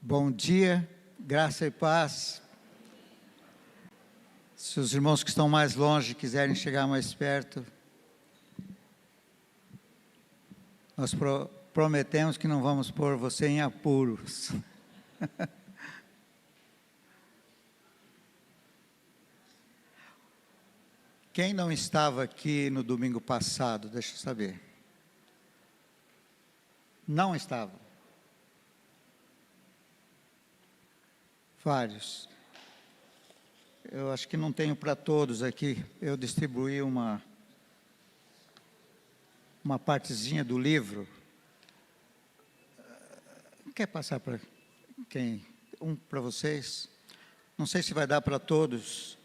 Bom dia, graça e paz. Se os irmãos que estão mais longe quiserem chegar mais perto, nós prometemos que não vamos pôr você em apuros. Quem não estava aqui no domingo passado, deixa eu saber. Não estava. Vários. Eu acho que não tenho para todos aqui. Eu distribuí uma partezinha do livro. Quer passar para quem? Um para vocês? Não sei se vai dar para todos.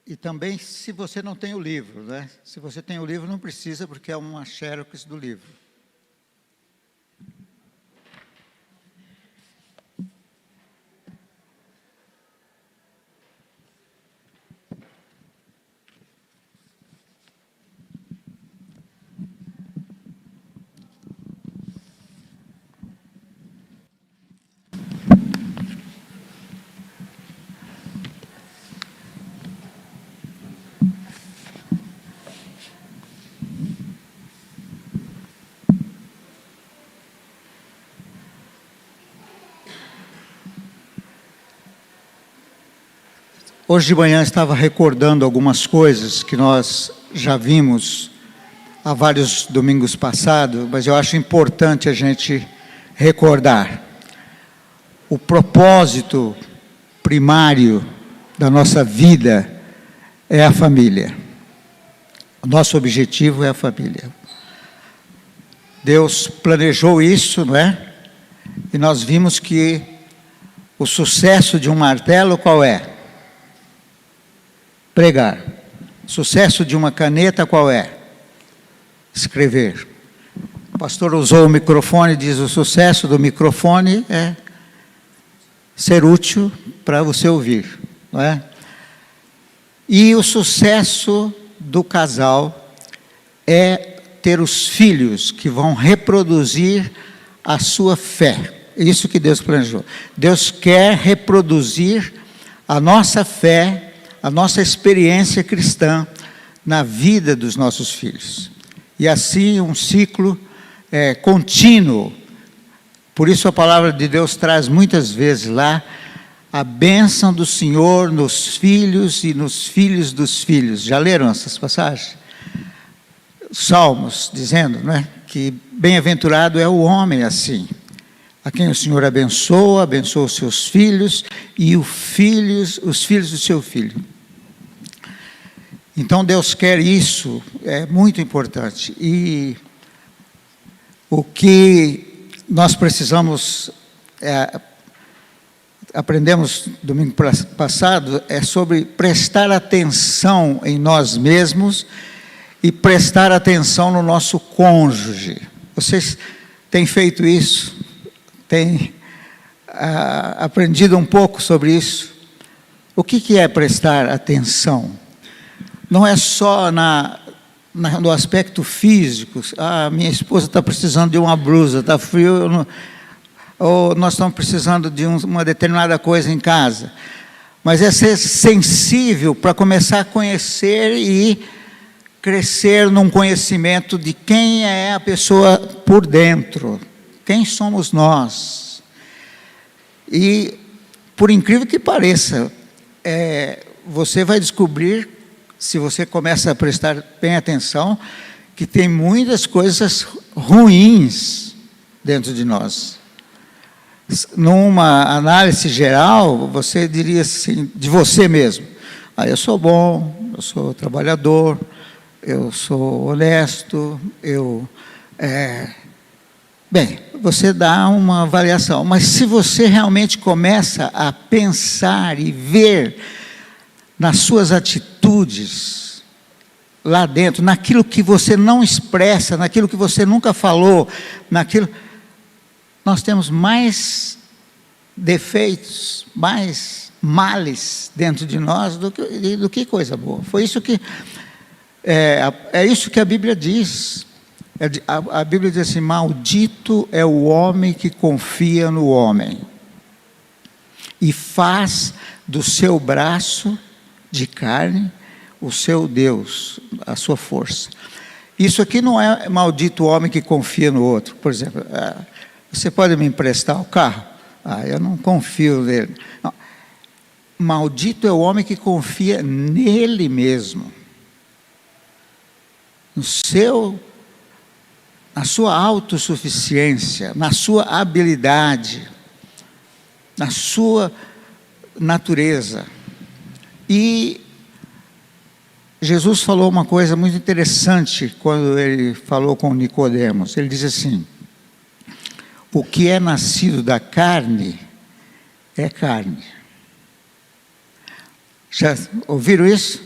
E também, se você não tem o livro, né? Se você tem o livro, não precisa, porque é uma xerox do livro. Hoje de manhã estava recordando algumas coisas que nós já vimos há vários domingos passados, mas eu acho importante a gente recordar. O propósito primário da nossa vida é a família. O nosso objetivo é a família. Deus planejou isso, não é? E nós vimos que o sucesso de um martelo qual é? Pregar. Sucesso de uma caneta qual é? Escrever. O pastor usou o microfone, diz o sucesso do microfone é ser útil para você ouvir, não é? E o sucesso do casal é ter os filhos que vão reproduzir a sua fé. É isso que Deus planejou. Deus quer reproduzir a nossa fé, a nossa experiência cristã na vida dos nossos filhos. E assim um ciclo contínuo. Por isso a palavra de Deus traz muitas vezes lá a bênção do Senhor nos filhos e nos filhos dos filhos. Já leram essas passagens? Salmos dizendo, não é? Que bem-aventurado é o homem assim, a quem o Senhor abençoa os seus filhos e os filhos do seu filho. Então Deus quer isso, é muito importante. E o que nós precisamos, aprendemos domingo passado, é sobre prestar atenção em nós mesmos e prestar atenção no nosso cônjuge. Vocês têm feito isso? Tem aprendido um pouco sobre isso? O que é prestar atenção? Não é só no aspecto físico. Minha esposa está precisando de uma blusa, está frio, ou nós estamos precisando de uma determinada coisa em casa. Mas é ser sensível para começar a conhecer e crescer num conhecimento de quem é a pessoa por dentro. Quem somos nós? E, por incrível que pareça, você vai descobrir, se você começa a prestar bem atenção, que tem muitas coisas ruins dentro de nós. Numa análise geral, você diria assim, de você mesmo: eu sou bom, eu sou trabalhador, eu sou honesto, Bem, você dá uma avaliação, mas se você realmente começa a pensar e ver nas suas atitudes, lá dentro, naquilo que você não expressa, naquilo que você nunca falou, nós temos mais defeitos, mais males dentro de nós do que coisa boa. Foi isso que, é isso que a Bíblia diz. A Bíblia diz assim: maldito é o homem que confia no homem e faz do seu braço de carne o seu Deus, a sua força. Isso aqui não é maldito o homem que confia no outro. Por exemplo, você pode me emprestar o carro? Eu não confio nele. Não. Maldito é o homem que confia nele mesmo, na sua autossuficiência, na sua habilidade, na sua natureza. E Jesus falou uma coisa muito interessante quando ele falou com Nicodemos. Ele diz assim: o que é nascido da carne é carne. Já ouviram isso?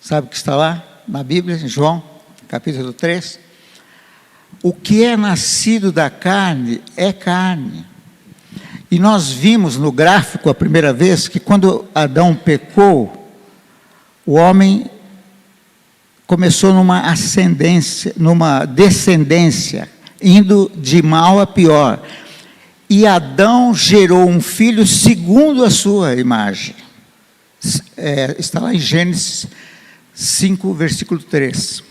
Sabe o que está lá na Bíblia, em João, capítulo 3? O que é nascido da carne é carne. E nós vimos no gráfico a primeira vez que quando Adão pecou, o homem começou numa ascendência, numa descendência, indo de mal a pior. E Adão gerou um filho segundo a sua imagem. Está lá em Gênesis 5, versículo 3.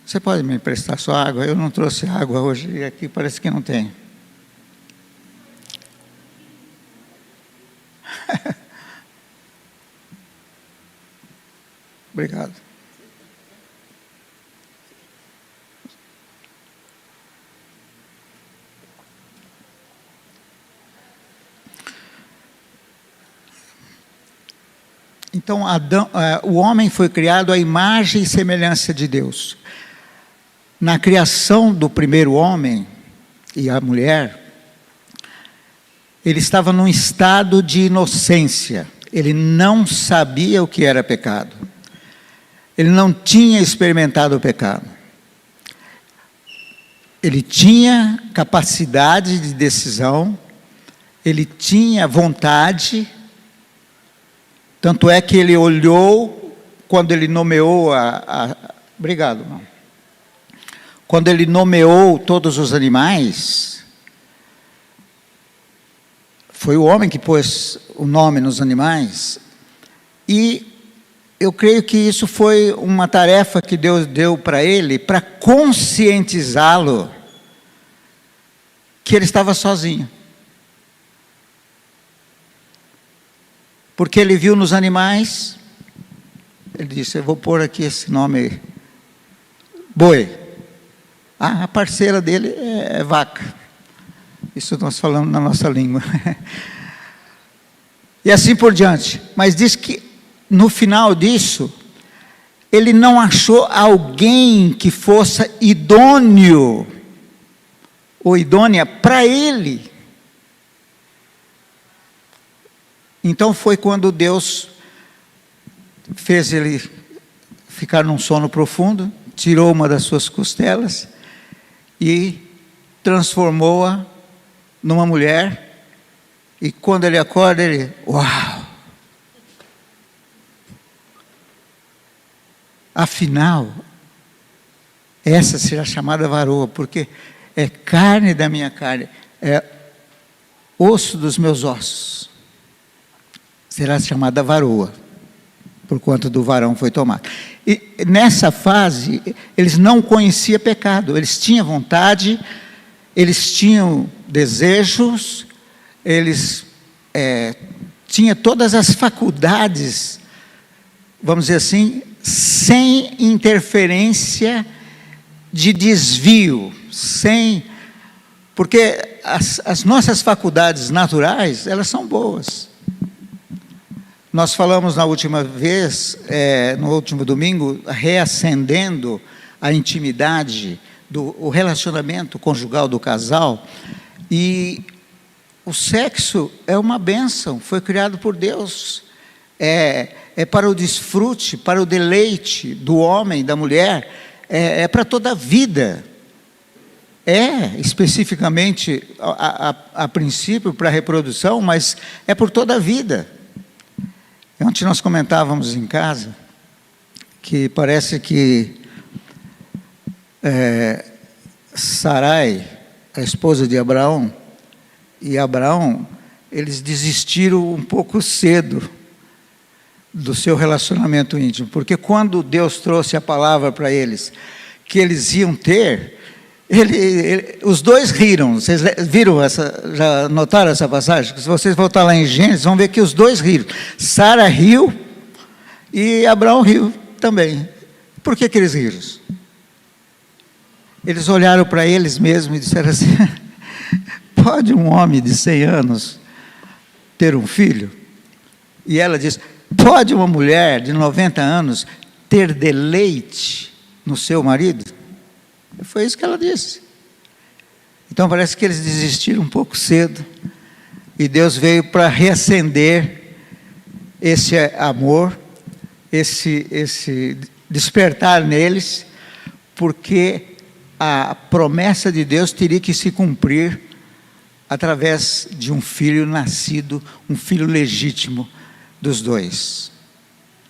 Você pode me emprestar sua água? Eu não trouxe água hoje e aqui parece que não tem. Obrigado. Então, o homem foi criado à imagem e semelhança de Deus. Na criação do primeiro homem e a mulher, ele estava num estado de inocência. Ele não sabia o que era pecado. Ele não tinha experimentado o pecado. Ele tinha capacidade de decisão, ele tinha vontade. Tanto é que ele olhou, quando ele nomeou Obrigado, irmão. Quando ele nomeou todos os animais, foi o homem que pôs o nome nos animais, e eu creio que isso foi uma tarefa que Deus deu para ele, para conscientizá-lo que ele estava sozinho. Porque ele viu nos animais, ele disse: eu vou pôr aqui esse nome, boi. A parceira dele é vaca. Isso nós falamos na nossa língua. E assim por diante. Mas diz que no final disso, ele não achou alguém que fosse idôneo ou idônea para ele. Então foi quando Deus fez ele ficar num sono profundo, tirou uma das suas costelas e transformou-a numa mulher. E quando ele acorda, ele, uau! Afinal, essa será chamada varoa, porque é carne da minha carne, é osso dos meus ossos. Será chamada varoa, por conta do varão foi tomado. E nessa fase, eles não conheciam pecado, eles tinham vontade, eles tinham desejos, eles tinham todas as faculdades, vamos dizer assim, sem interferência de desvio, porque as nossas faculdades naturais, elas são boas. Nós falamos na última vez, no último domingo, reacendendo a intimidade, o relacionamento conjugal do casal, e o sexo é uma bênção, foi criado por Deus, é para o desfrute, para o deleite do homem, da mulher, é para toda a vida, especificamente a princípio para a reprodução, mas é por toda a vida. Ontem nós comentávamos em casa que parece que Sarai, a esposa de Abraão, e Abraão, eles desistiram um pouco cedo do seu relacionamento íntimo, porque quando Deus trouxe a palavra para eles, que eles iam ter, os dois riram. Vocês viram já notaram essa passagem? Se vocês voltar lá em Gênesis, vão ver que os dois riram. Sara riu e Abraão riu também. Por que eles riram? Eles olharam para eles mesmos e disseram assim: pode um homem de 100 anos ter um filho? E ela disse: pode uma mulher de 90 anos ter deleite no seu marido? Foi isso que ela disse. Então parece que eles desistiram um pouco cedo, e Deus veio para reacender esse amor, esse despertar neles, porque a promessa de Deus teria que se cumprir através de um filho nascido, um filho legítimo dos dois,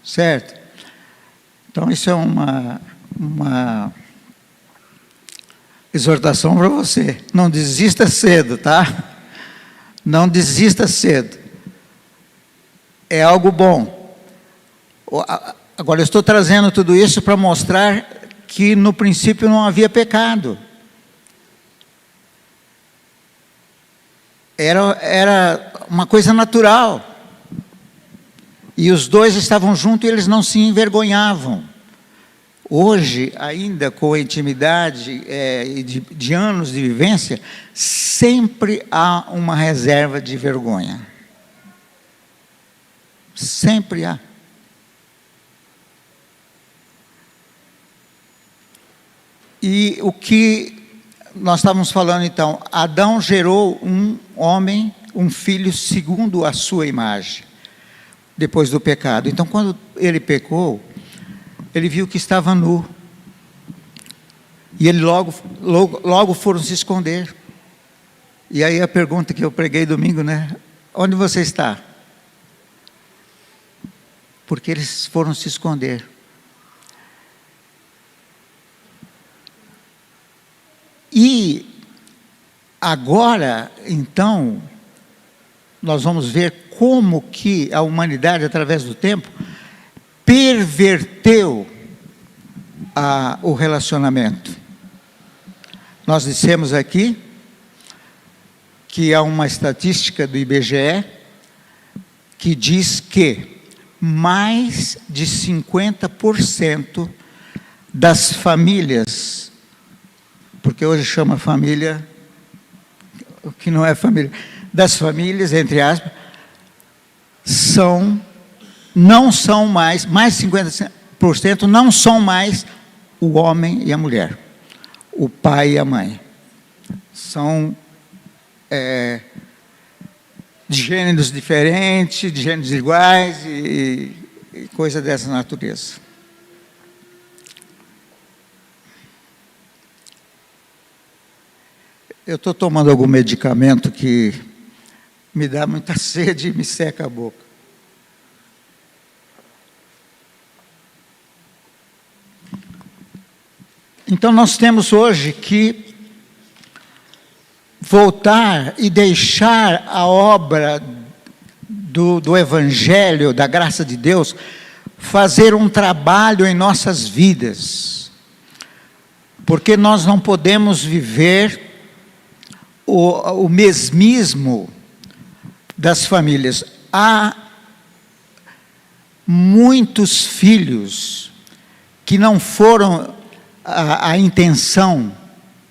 certo? Então isso é uma exortação para você: não desista cedo, tá? Não desista cedo, é algo bom. Agora eu estou trazendo tudo isso para mostrar que no princípio não havia pecado. Era uma coisa natural. E os dois estavam juntos e eles não se envergonhavam. Hoje, ainda com a intimidade de anos de vivência, sempre há uma reserva de vergonha. Sempre há. E o que nós estávamos falando então, Adão gerou um homem, um filho segundo a sua imagem, depois do pecado. Então quando ele pecou, ele viu que estava nu, e ele logo foram se esconder. E aí a pergunta que eu preguei domingo, né? Onde você está? Porque eles foram se esconder. E agora, então, nós vamos ver como que a humanidade, através do tempo, perverteu o relacionamento. Nós dissemos aqui que há uma estatística do IBGE que diz que mais de 50% das famílias, porque hoje chama família, o que não é família, das famílias, entre aspas, não são mais de 50% não são mais o homem e a mulher, o pai e a mãe. São de gêneros diferentes, de gêneros iguais e coisa dessa natureza. Eu estou tomando algum medicamento que me dá muita sede e me seca a boca. Então nós temos hoje que voltar e deixar a obra do Evangelho, da graça de Deus, fazer um trabalho em nossas vidas, porque nós não podemos viver o mesmismo das famílias. Há muitos filhos que não foram a intenção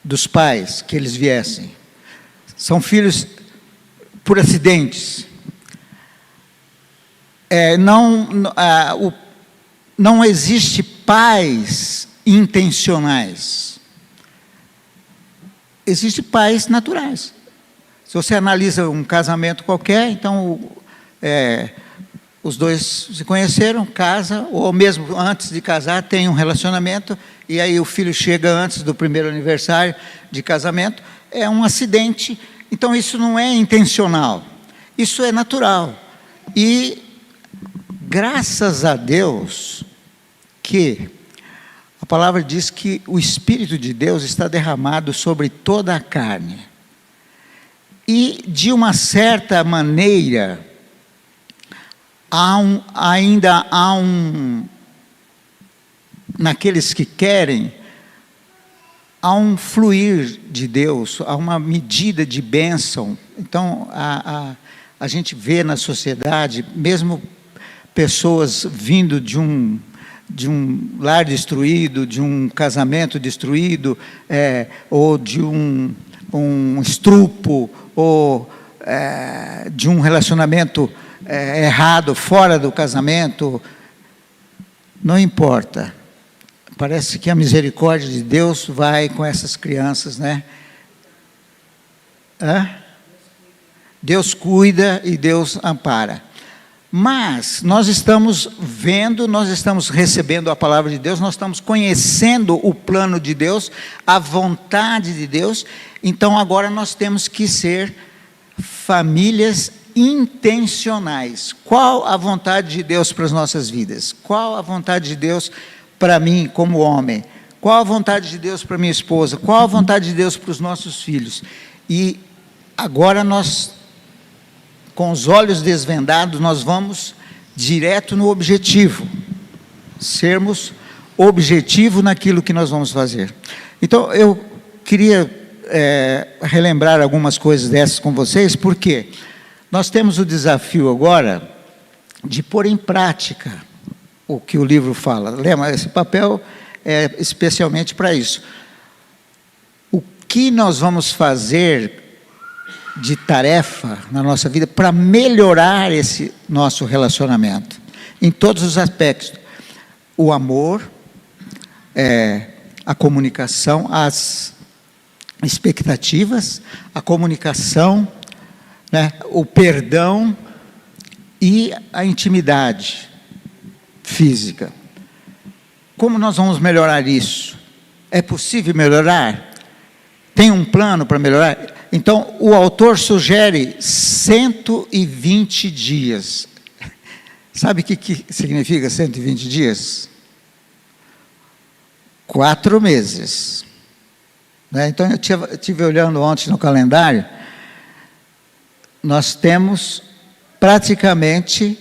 dos pais que eles viessem. São filhos por acidentes. Não existe pais intencionais. Existem pais naturais. Se você analisa um casamento qualquer, então os dois se conheceram, casam, ou mesmo antes de casar tem um relacionamento, e aí o filho chega antes do primeiro aniversário de casamento, é um acidente. Então isso não é intencional, isso é natural. E graças a Deus que A palavra diz que o Espírito de Deus está derramado sobre toda a carne. E, de uma certa maneira, ainda há naqueles que querem, há um fluir de Deus, há uma medida de bênção. Então, a gente vê na sociedade, mesmo pessoas vindo de um lar destruído, de um casamento destruído, ou de um estrupo, ou de um relacionamento errado, fora do casamento, não importa. Parece que a misericórdia de Deus vai com essas crianças, né? Deus cuida e Deus ampara. Mas nós estamos vendo, nós estamos recebendo a palavra de Deus, nós estamos conhecendo o plano de Deus, a vontade de Deus. Então agora nós temos que ser famílias intencionais. Qual a vontade de Deus para as nossas vidas? Qual a vontade de Deus para mim como homem? Qual a vontade de Deus para minha esposa? Qual a vontade de Deus para os nossos filhos? E agora nós, com os olhos desvendados, nós vamos direto no objetivo. Sermos objetivo naquilo que nós vamos fazer. Então, eu queria relembrar algumas coisas dessas com vocês, porque nós temos o desafio agora de pôr em prática o que o livro fala. Lembra, esse papel é especialmente para isso. O que nós vamos fazer de tarefa na nossa vida para melhorar esse nosso relacionamento, em todos os aspectos. O amor, a comunicação, as expectativas, a comunicação, né, o perdão e a intimidade física. Como nós vamos melhorar isso? É possível melhorar? Tem um plano para melhorar? Então, o autor sugere 120 dias. Sabe o que significa 120 dias? 4 meses. Né? Então, eu estive olhando ontem no calendário, nós temos praticamente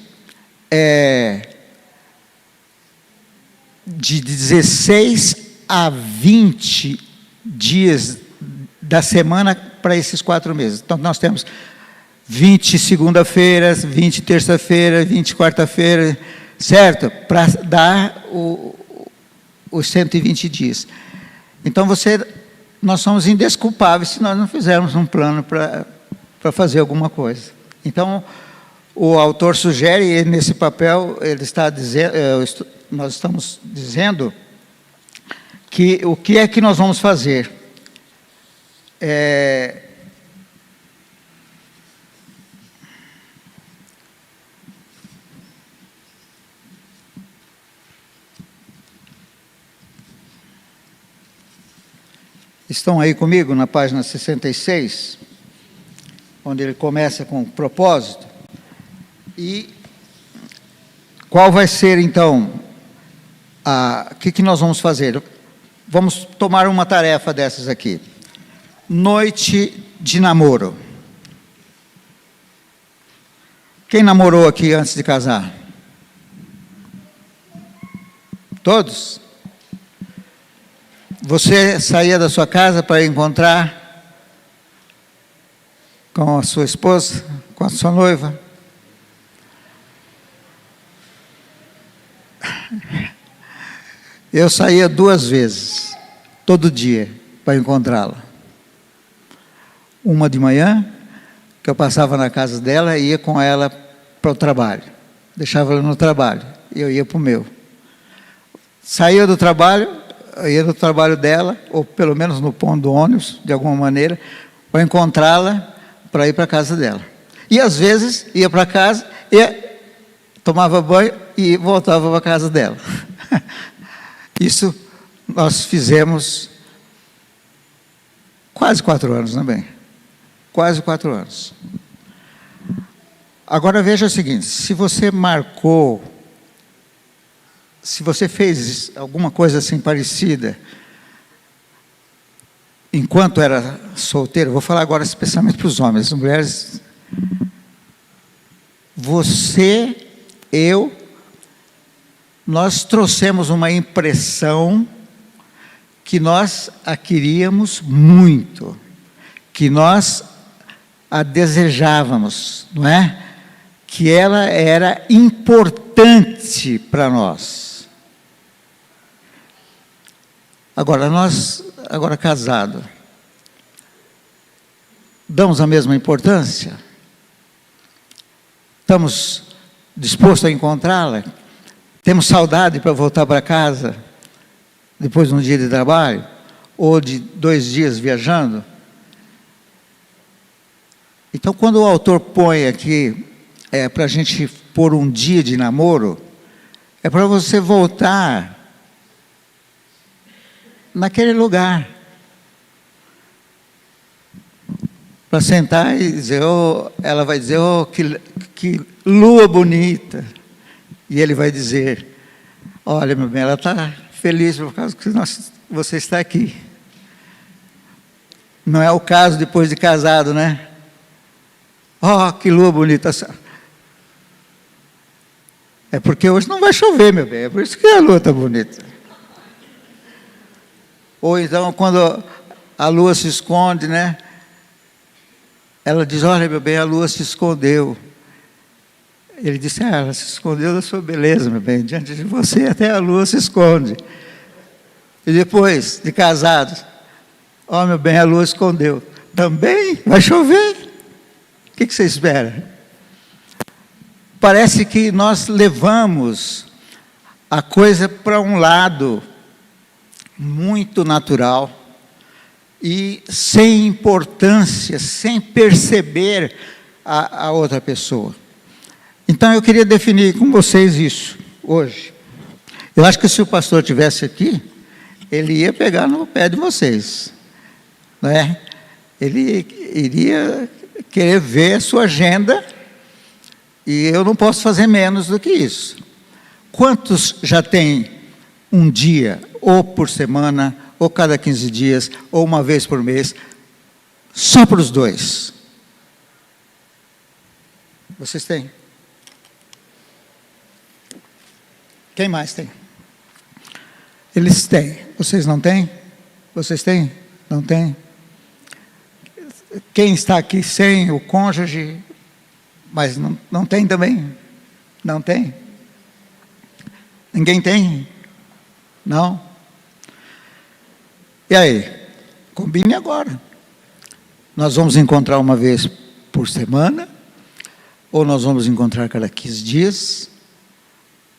de 16 a 20 dias da semana para esses 4 meses. Então, nós temos 20 segunda-feiras, 20 terça-feira, 20 quarta-feira, certo? Para dar os 120 dias. Então, nós somos indesculpáveis se nós não fizermos um plano para fazer alguma coisa. Então, o autor sugere, nesse papel, ele está dizendo, nós estamos dizendo que o que é que nós vamos fazer? Estão aí comigo na página 66, onde ele começa com propósito. E qual vai ser, então, o que nós vamos fazer? Vamos tomar uma tarefa dessas aqui. Noite de namoro. Quem namorou aqui antes de casar? Todos? Você saía da sua casa para encontrar com a sua esposa, com a sua noiva? Eu saía 2 vezes, todo dia, para encontrá-la. Uma de manhã, que eu passava na casa dela e ia com ela para o trabalho. Deixava ela no trabalho, e eu ia para o meu. Saía do trabalho, eu ia no trabalho dela, ou pelo menos no ponto do ônibus, de alguma maneira, para encontrá-la, para ir para a casa dela. E às vezes ia para casa, tomava banho e voltava para a casa dela. Isso nós fizemos quase 4 anos, não é bem? Quase 4 anos. Agora veja o seguinte, se você marcou se você fez alguma coisa assim parecida, enquanto era solteiro, vou falar agora especialmente para os homens, as mulheres, você, eu, nós trouxemos uma impressão que nós a queríamos muito, que nós a desejávamos, não é? Que ela era importante para nós. Agora casado, damos a mesma importância? Estamos dispostos a encontrá-la? Temos saudade para voltar para casa, depois de um dia de trabalho, ou de 2 dias viajando? Então, quando o autor põe aqui, para a gente pôr um dia de namoro, é para você voltar naquele lugar, para sentar e dizer, ela vai dizer, que lua bonita, e ele vai dizer, olha, meu bem, ela está feliz por causa que você está aqui. Não é o caso depois de casado, né? Que lua bonita. É porque hoje não vai chover, meu bem, é por isso que a lua está bonita. Ou então, quando a lua se esconde, né? Ela diz, olha, meu bem, a lua se escondeu. Ele disse, ela se escondeu da sua beleza, meu bem, diante de você até a lua se esconde. E depois de casados, meu bem, a lua escondeu. Também vai chover. O que você espera? Parece que nós levamos a coisa para um lado muito natural e sem importância, sem perceber a outra pessoa. Então eu queria definir com vocês isso hoje. Eu acho que se o pastor estivesse aqui, ele ia pegar no pé de vocês, né? Ele iria querer ver a sua agenda, e eu não posso fazer menos do que isso. Quantos já têm um dia, ou por semana, ou cada 15 dias, ou uma vez por mês, só para os dois? Vocês têm? Quem mais tem? Eles têm. Vocês não têm? Vocês têm? Não têm? Quem está aqui sem o cônjuge, mas não tem também? Não tem? Ninguém tem? Não? E aí? Combine agora. Nós vamos encontrar uma vez por semana, ou nós vamos encontrar cada 15 dias,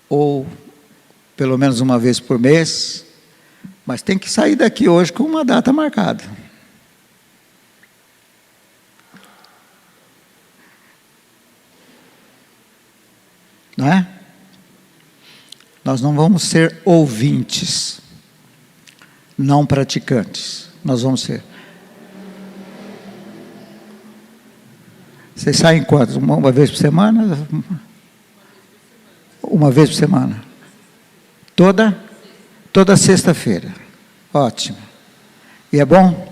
ou pelo menos uma vez por mês, mas tem que sair daqui hoje com uma data marcada. Não é? Nós não vamos ser ouvintes, não praticantes. Nós vamos ser. Vocês saem quantos? Uma vez por semana? Uma vez por semana. Toda sexta-feira. Ótimo. E é bom?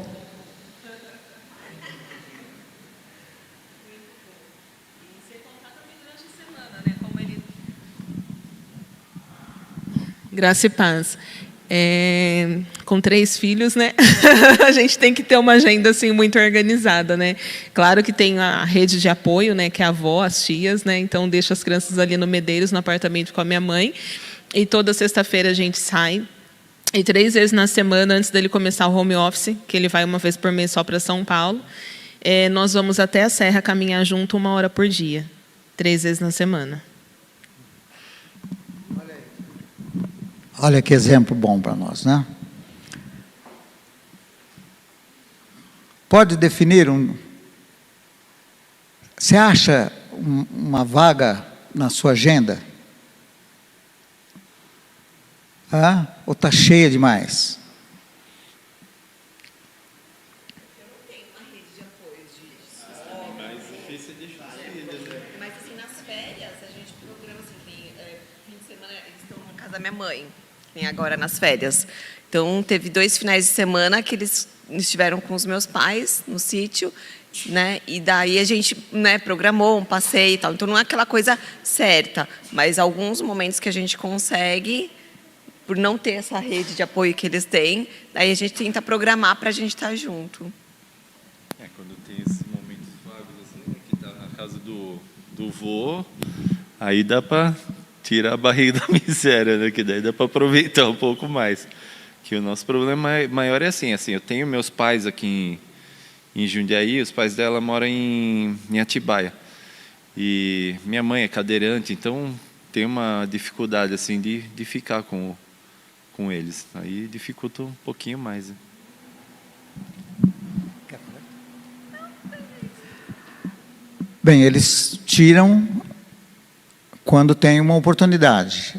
Graça e paz. Com 3 filhos, né? A gente tem que ter uma agenda assim muito organizada, né? Claro que tem a rede de apoio, né? Que é a avó, as tias, né? Então deixo as crianças ali no Medeiros, no apartamento com a minha mãe. E toda sexta-feira a gente sai. E 3 vezes na semana, antes dele começar o home office, que ele vai uma vez por mês só para São Paulo, nós vamos até a Serra caminhar junto 1 hora por dia, 3 vezes na semana. Olha que exemplo bom para nós, né? Pode definir Você acha uma vaga na sua agenda? Ou está cheia demais? Eu não tenho uma rede de apoio disso. Mais difícil de mas assim, nas férias, a gente programa assim, fim de semana eles estão casa da minha mãe, nem agora nas férias. Então, teve 2 finais de semana que eles estiveram com os meus pais no sítio, né? E daí a gente, né, programou um passeio e tal. Então, não é aquela coisa certa, mas alguns momentos que a gente consegue, por não ter essa rede de apoio que eles têm, daí a gente tenta programar para a gente estar junto. Quando tem esses momentos vagos, assim, que tá na casa do vô, aí dá para tirar a barriga da miséria, né? Que daí dá para aproveitar um pouco mais. Que o nosso problema maior é assim, eu tenho meus pais aqui em Jundiaí, os pais dela moram em Atibaia. E minha mãe é cadeirante, então tem uma dificuldade assim de ficar com eles. Aí dificulta um pouquinho mais. Né? Bem, eles tiram quando tem uma oportunidade.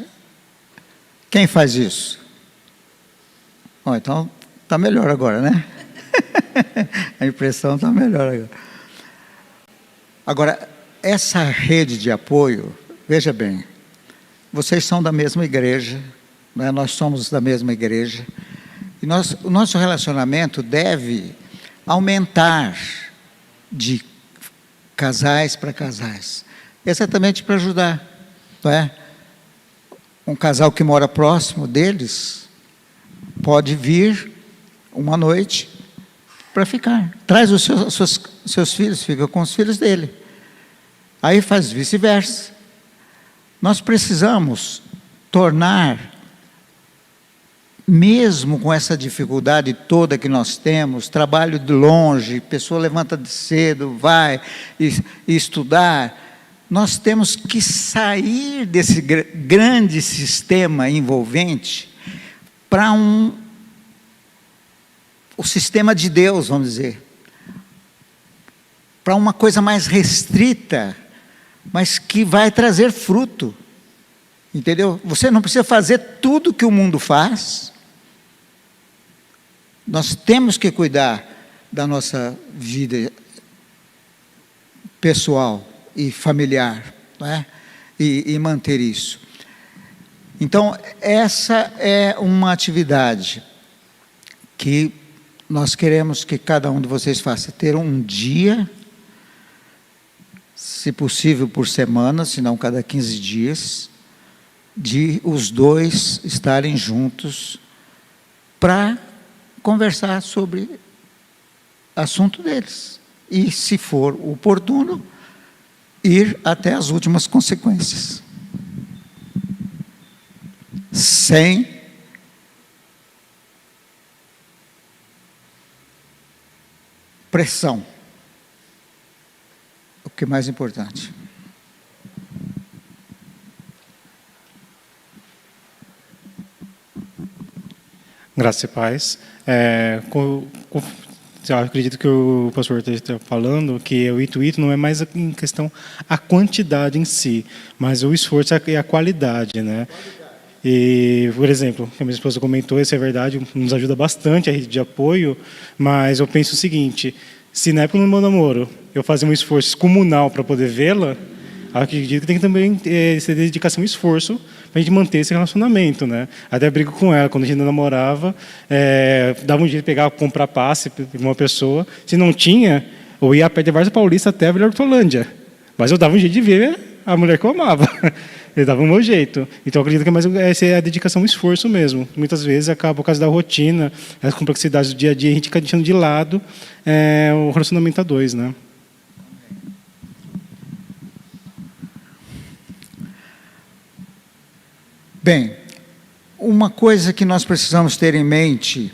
Quem faz isso? Então, está melhor agora, né? A impressão está melhor agora. Agora, essa rede de apoio, veja bem, vocês são da mesma igreja, né? Nós somos da mesma igreja, e o nosso relacionamento deve aumentar de casais para casais, exatamente para ajudar, não é? Um casal que mora próximo deles pode vir uma noite para ficar. Traz os seus filhos, fica com os filhos dele. Aí faz vice-versa. Nós precisamos tornar, mesmo com essa dificuldade toda que nós temos, trabalho de longe, pessoa levanta de cedo, vai e estudar, nós temos que sair desse grande sistema envolvente para o sistema de Deus, vamos dizer, para uma coisa mais restrita, mas que vai trazer fruto, entendeu? Você não precisa fazer tudo que o mundo faz, nós temos que cuidar da nossa vida pessoal e familiar, não é? E manter isso. Então, essa é uma atividade que nós queremos que cada um de vocês faça. Ter um dia, se possível por semana, se não cada 15 dias, de os dois estarem juntos para conversar sobre assunto deles. E, se for oportuno, ir até as últimas consequências. Sem pressão. O que é mais importante. Graça e paz. Eu acredito que o pastor está falando que o intuito não é mais em questão a quantidade em si, mas o esforço e a qualidade, né? E, por exemplo, a minha esposa comentou, isso é verdade, nos ajuda bastante a rede de apoio, mas eu penso o seguinte, se na época do meu namoro eu fazia um esforço comunal para poder vê-la, acredito que tem que também ser dedicação e esforço para a gente manter esse relacionamento, né? Até brigo com ela, quando a gente ainda namorava, dava um jeito de pegar, comprar passe para uma pessoa, se não tinha, eu ia a pé de Várzea Paulista até a Vila Hortolândia, mas eu dava um jeito de ver a mulher que eu amava. Ele dava o meu jeito. Então, eu acredito que essa é a dedicação e o esforço mesmo. Muitas vezes, acaba por causa da rotina, as complexidades do dia a dia, a gente fica deixando de lado o relacionamento a dois, né? Bem, uma coisa que nós precisamos ter em mente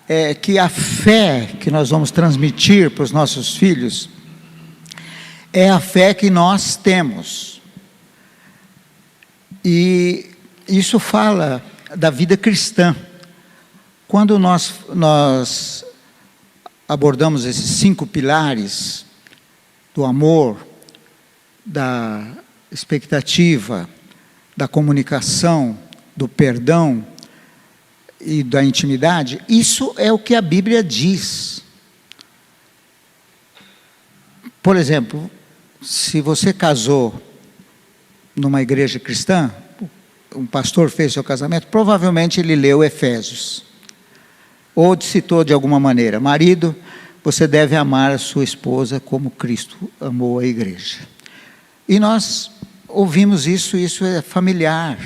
é que a fé que nós vamos transmitir para os nossos filhos é a fé que nós temos. E isso fala da vida cristã. Quando nós abordamos esses 5 pilares do amor, da expectativa, da comunicação, do perdão e da intimidade, isso é o que a Bíblia diz. Por exemplo, se você casou numa igreja cristã, um pastor fez seu casamento, provavelmente ele leu Efésios, ou citou de alguma maneira: marido, você deve amar a sua esposa como Cristo amou a igreja. E nós ouvimos isso é familiar,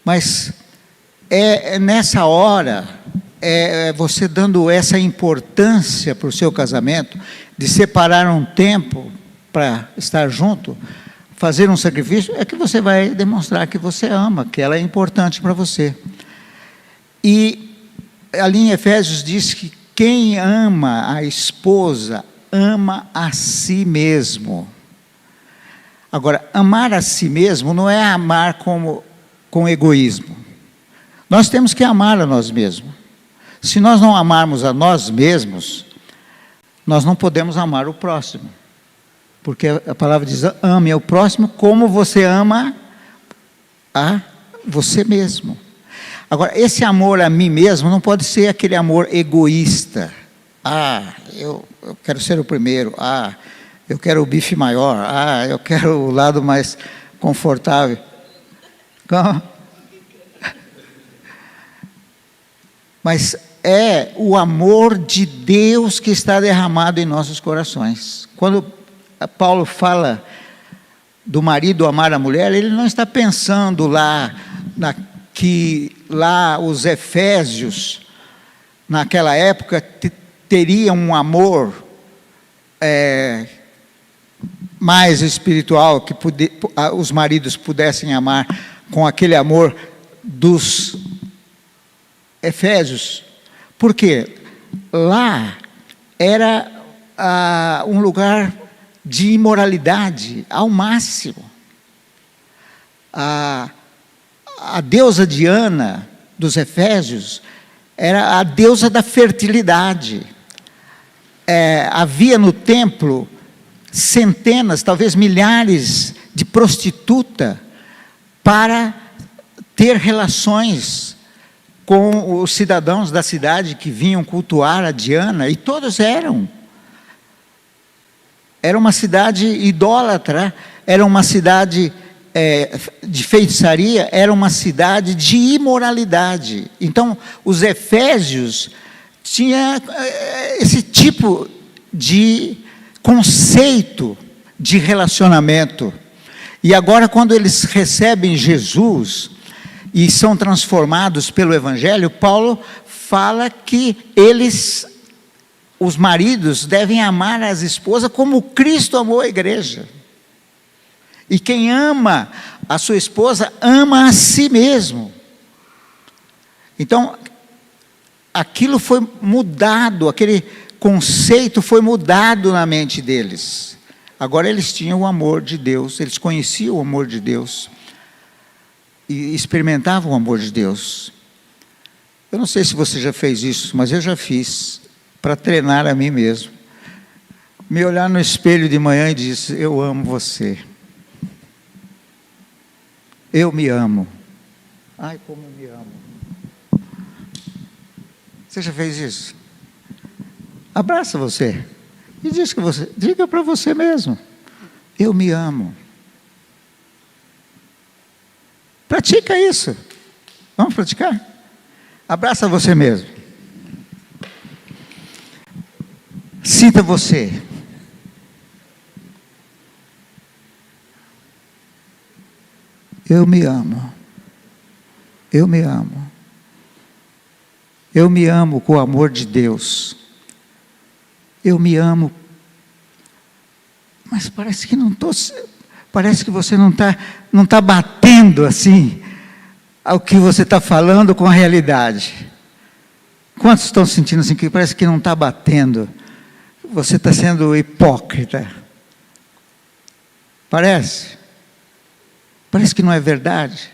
mas nessa hora, você dando essa importância para o seu casamento, de separar um tempo para estar junto, fazer um sacrifício, é que você vai demonstrar que você ama, que ela é importante para você. E ali em Efésios diz que quem ama a esposa, ama a si mesmo. Agora, amar a si mesmo não é amar com egoísmo. Nós temos que amar a nós mesmos. Se nós não amarmos a nós mesmos, nós não podemos amar o próximo. Porque a palavra diz: ame ao próximo como você ama a você mesmo. Agora, esse amor a mim mesmo não pode ser aquele amor egoísta. Eu quero ser o primeiro. Eu quero o bife maior. Eu quero o lado mais confortável. Como? Mas é o amor de Deus que está derramado em nossos corações. Quando Paulo fala do marido amar a mulher, ele não está pensando que os efésios, naquela época, teriam um amor mais espiritual, que os maridos pudessem amar com aquele amor dos Efésios. Por quê? Lá era um lugar de imoralidade ao máximo. A deusa Diana dos Efésios era a deusa da fertilidade. Havia no templo centenas, talvez milhares de prostitutas para ter relações com os cidadãos da cidade que vinham cultuar a Diana, e todos eram. Era uma cidade idólatra, era uma cidade de feitiçaria, era uma cidade de imoralidade. Então, os efésios tinham esse tipo de conceito de relacionamento. E agora, quando eles recebem Jesus e são transformados pelo Evangelho, Paulo fala que os maridos devem amar as esposas como Cristo amou a igreja. E quem ama a sua esposa, ama a si mesmo. Então, aquilo foi mudado, aquele conceito foi mudado na mente deles. Agora eles tinham o amor de Deus, eles conheciam o amor de Deus. E experimentavam o amor de Deus. Eu não sei se você já fez isso, mas eu já fiz, para treinar a mim mesmo. Me olhar no espelho de manhã e dizer: eu amo você. Eu me amo. Ai, como eu me amo. Você já fez isso? Abraça você. E diga para você mesmo: eu me amo. Pratica isso. Vamos praticar? Abraça você mesmo. Sinta você. Eu me amo. Eu me amo. Eu me amo com o amor de Deus. Eu me amo. Mas parece que não estou... Parece que você não tá batendo assim ao que você está falando com a realidade. Quantos estão sentindo assim que parece que não está batendo? Você está sendo hipócrita. Parece que não é verdade.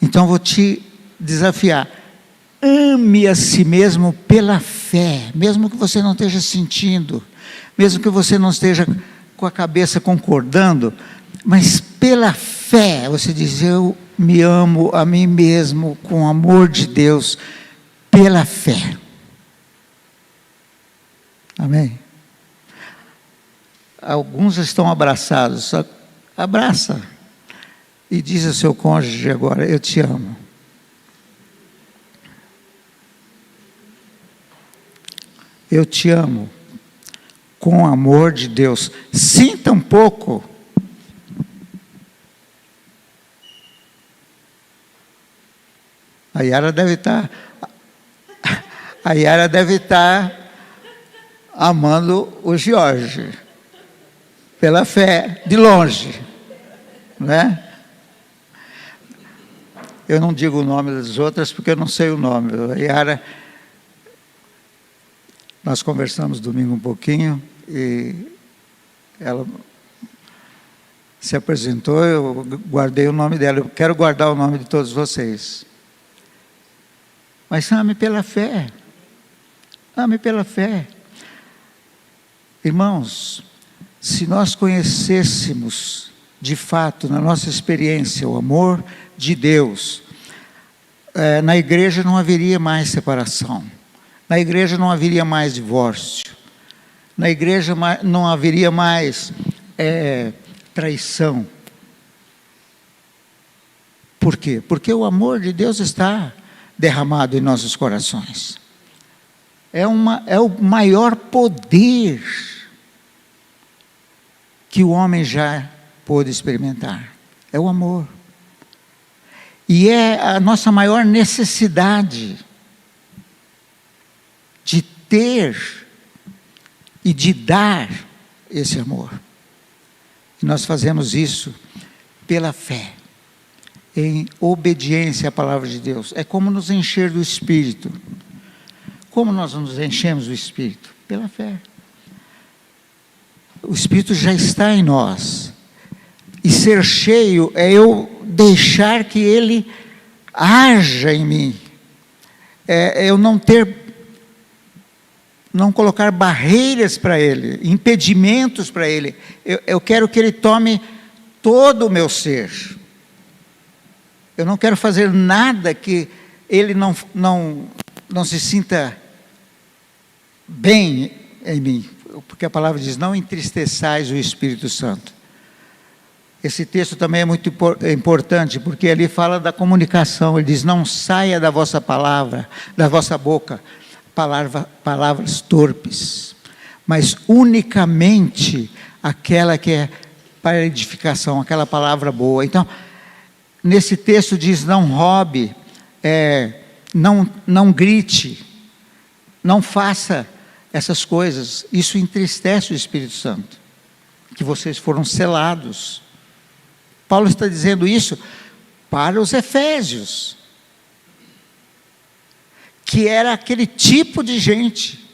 Então vou te desafiar. Ame a si mesmo pela fé, mesmo que você não esteja sentindo, mesmo que você não esteja com a cabeça concordando, mas pela fé, você diz: eu me amo a mim mesmo com o amor de Deus, pela fé. Amém? Alguns estão abraçados, abraça. e diz ao seu cônjuge agora: eu te amo. Eu te amo com o amor de Deus. Sinta um pouco. A Yara deve estar amando o Jorge pela fé, de longe, né? Eu não digo o nome das outras porque eu não sei o nome. A Yara, nós conversamos domingo um pouquinho e ela se apresentou, eu guardei o nome dela. Eu quero guardar o nome de todos vocês. Mas ame pela fé. Ame pela fé. Irmãos, se nós conhecêssemos de fato, na nossa experiência, o amor de Deus, na igreja não haveria mais separação. Na igreja não haveria mais divórcio. Na igreja não haveria mais traição. Por quê? Porque o amor de Deus está derramado em nossos corações. É o maior poder que o homem já pôde experimentar. É o amor. E é a nossa maior necessidade de ter e de dar esse amor. E nós fazemos isso pela fé, em obediência à palavra de Deus. É como nos encher do Espírito. Como nós nos enchemos do Espírito? Pela fé. O Espírito já está em nós. E ser cheio é eu deixar que Ele haja em mim. É eu não colocar barreiras para Ele, impedimentos para Ele. Eu quero que Ele tome todo o meu ser. Eu não quero fazer nada que Ele não se sinta bem em mim. Porque a palavra diz: não entristeçais o Espírito Santo. Esse texto também é muito importante, porque ali fala da comunicação. Ele diz: não saia da vossa palavra, da vossa boca, palavras torpes, mas unicamente aquela que é para edificação, aquela palavra boa. Então, nesse texto diz: não roube, não grite, não faça essas coisas. Isso entristece o Espírito Santo, que vocês foram selados. Paulo está dizendo isso para os efésios, que era aquele tipo de gente,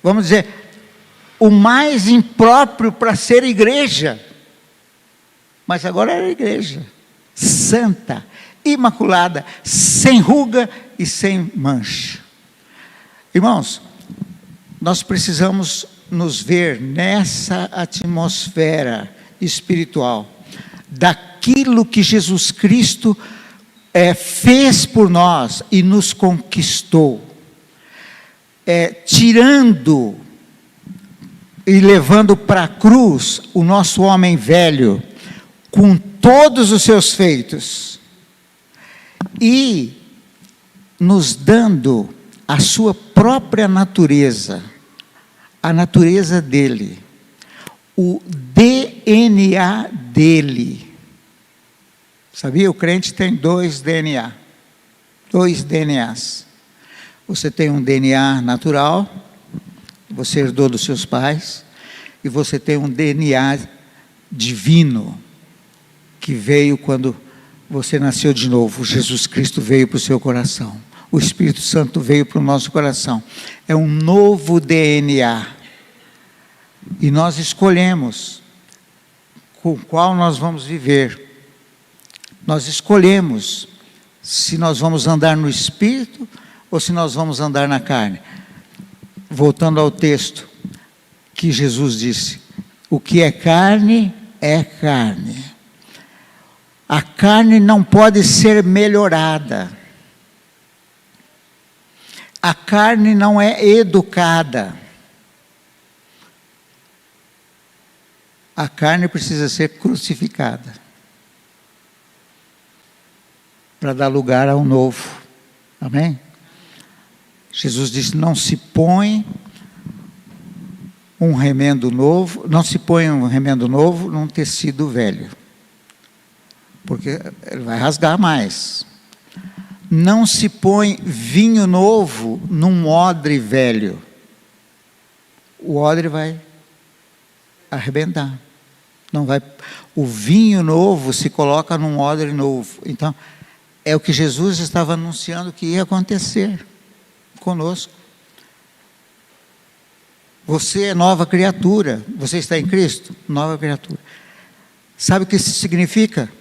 vamos dizer, o mais impróprio para ser igreja, mas agora era igreja, santa, imaculada, sem ruga e sem mancha. Irmãos, nós precisamos nos ver nessa atmosfera espiritual, daquilo que Jesus Cristo fez por nós e nos conquistou, tirando e levando para a cruz o nosso homem velho, com todos os seus feitos, e nos dando a sua própria natureza, a natureza dele, o DNA dele. Sabia? O crente tem dois DNAs. Você tem um DNA natural, você herdou dos seus pais, e você tem um DNA divino, que veio quando você nasceu de novo. Jesus Cristo veio para o seu coração. O Espírito Santo veio para o nosso coração. É um novo DNA. E nós escolhemos com qual nós vamos viver. Nós escolhemos se nós vamos andar no Espírito ou se nós vamos andar na carne. Voltando ao texto que Jesus disse: o que é carne, é carne. A carne não pode ser melhorada. A carne não é educada. A carne precisa ser crucificada. para dar lugar ao novo. Amém? Jesus disse: não se põe um remendo novo, num tecido velho, porque ele vai rasgar mais. Não se põe vinho novo num odre velho. O odre vai arrebentar. Não vai. O vinho novo se coloca num odre novo. Então, é o que Jesus estava anunciando que ia acontecer conosco. Você é nova criatura. Você está em Cristo? Nova criatura. Sabe o que isso significa?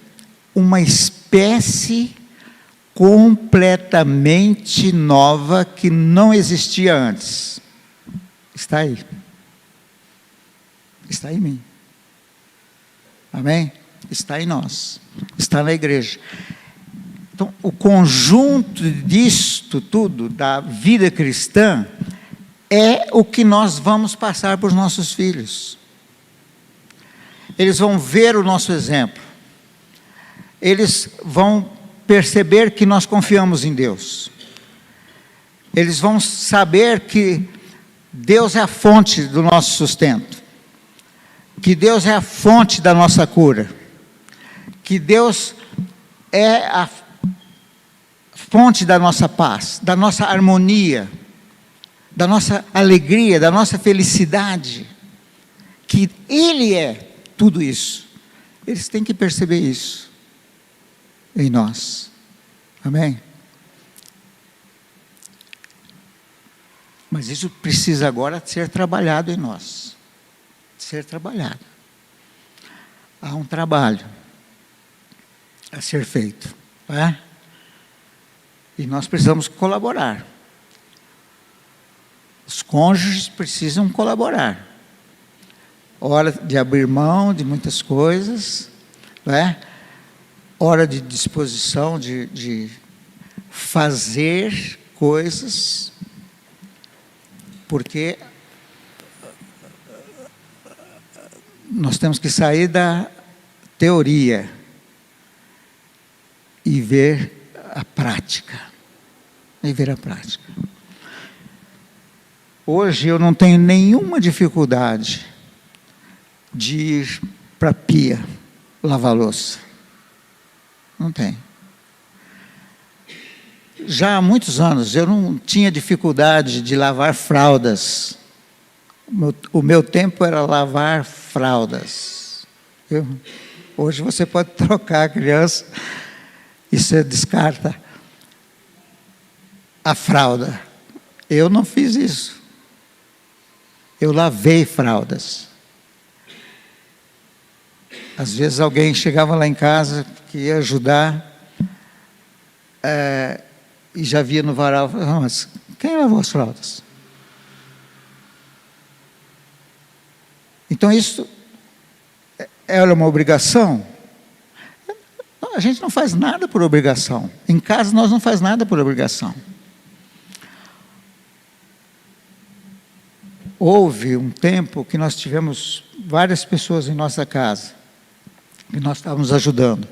Uma espécie completamente nova que não existia antes. Está aí. Está em mim. Amém? Está em nós. Está na igreja. Então, o conjunto disto tudo, da vida cristã, é o que nós vamos passar para os nossos filhos. Eles vão ver o nosso exemplo. Eles vão perceber que nós confiamos em Deus. Eles vão saber que Deus é a fonte do nosso sustento. Que Deus é a fonte da nossa cura. Que Deus é a fonte da nossa paz, da nossa harmonia, da nossa alegria, da nossa felicidade. Que Ele é tudo isso. Eles têm que perceber isso em nós. Amém? Mas isso precisa agora ser trabalhado em nós. Ser trabalhado. Há um trabalho a ser feito. Não é? E nós precisamos colaborar. Os cônjuges precisam colaborar. Hora de abrir mão de muitas coisas, não é? Hora de disposição de fazer coisas, porque nós temos que sair da teoria e ver a prática. E ver a prática. Hoje eu não tenho nenhuma dificuldade de ir para a pia lavar louça. Não tem. Já há muitos anos eu não tinha dificuldade de lavar fraldas. O meu tempo era lavar fraldas. Hoje você pode trocar a criança e você descarta a fralda. Eu não fiz isso. Eu lavei fraldas. Às vezes alguém chegava lá em casa que ia ajudar e já via no varal, mas quem lavou as fraldas? Então isso era uma obrigação? A gente não faz nada por obrigação. Em casa nós não faz nada por obrigação. Houve um tempo que nós tivemos várias pessoas em nossa casa, que nós estávamos ajudando.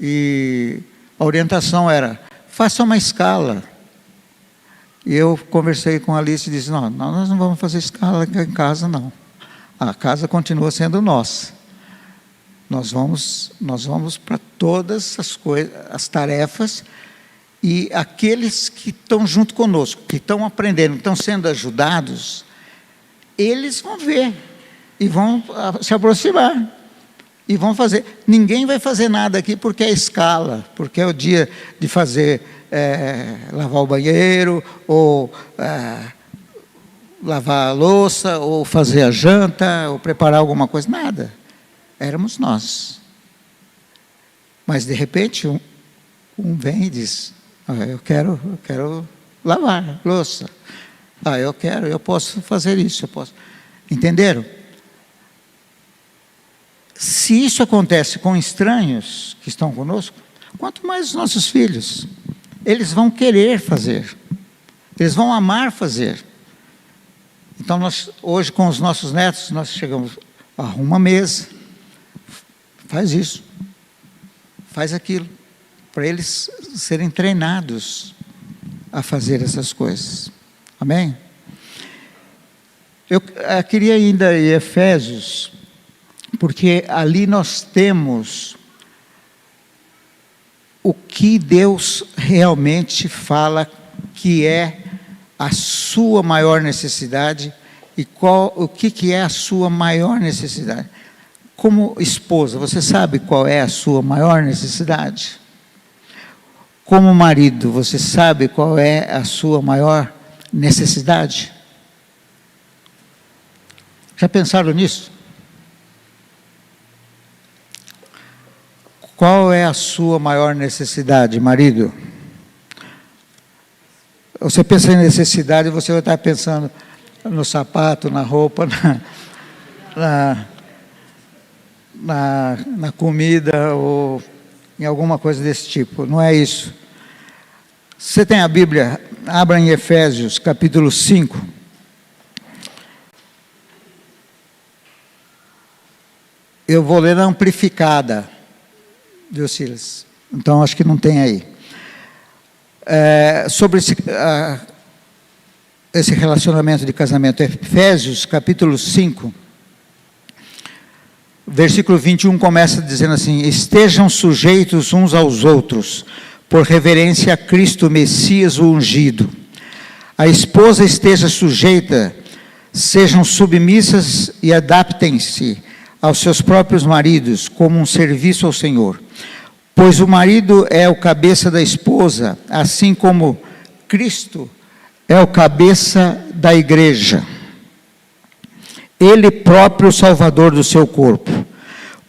E a orientação era, faça uma escala. E eu conversei com a Alice e disse, não, nós não vamos fazer escala em casa, não. A casa continua sendo nossa. Nós vamos para todas as coisas, as tarefas, e aqueles que estão junto conosco, que estão aprendendo, estão sendo ajudados, eles vão ver e vão se aproximar e vão fazer. Ninguém vai fazer nada aqui porque é escala, porque é o dia de fazer lavar o banheiro, ou lavar a louça, ou fazer a janta, ou preparar alguma coisa, nada. Éramos nós. Mas de repente um vem e diz, eu quero lavar louça. Eu posso fazer isso, eu posso. Entenderam? Se isso acontece com estranhos que estão conosco, quanto mais os nossos filhos, eles vão querer fazer, eles vão amar fazer. Então nós, hoje com os nossos netos, nós chegamos, arruma a mesa, faz isso, faz aquilo. para eles serem treinados a fazer essas coisas. Amém? Eu queria ainda ir a Efésios, porque ali nós temos o que Deus realmente fala que é a sua maior necessidade e o que é a sua maior necessidade. Como esposa, você sabe qual é a sua maior necessidade? Como marido, você sabe qual é a sua maior necessidade? Já pensaram nisso? Qual é a sua maior necessidade, marido? Você pensa em necessidade, você vai estar pensando no sapato, na roupa, na comida ou em alguma coisa desse tipo. Não é isso. Você tem a Bíblia, abra em Efésios, capítulo 5. Eu vou ler na amplificada, viu, Silas? Então, acho que não tem aí. Sobre esse relacionamento de casamento, Efésios, capítulo 5, versículo 21, começa dizendo assim: estejam sujeitos uns aos outros, por reverência a Cristo Messias, o ungido. A esposa esteja sujeita, sejam submissas e adaptem-se aos seus próprios maridos, como um serviço ao Senhor. Pois o marido é o cabeça da esposa, assim como Cristo é o cabeça da igreja. Ele próprio o Salvador do seu corpo.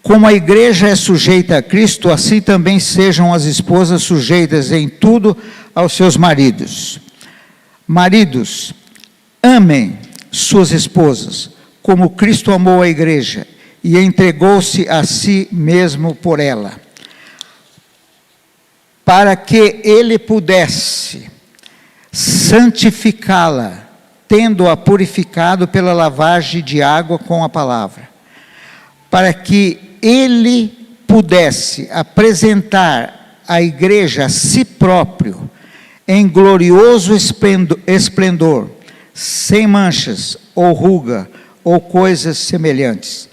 Como a igreja é sujeita a Cristo, assim também sejam as esposas sujeitas em tudo aos seus maridos. Maridos, amem suas esposas, como Cristo amou a igreja e entregou-se a si mesmo por ela, para que ele pudesse santificá-la, tendo-a purificado pela lavagem de água com a palavra, para que ele pudesse apresentar a igreja a si próprio, em glorioso esplendor, sem manchas, ou ruga, ou coisas semelhantes,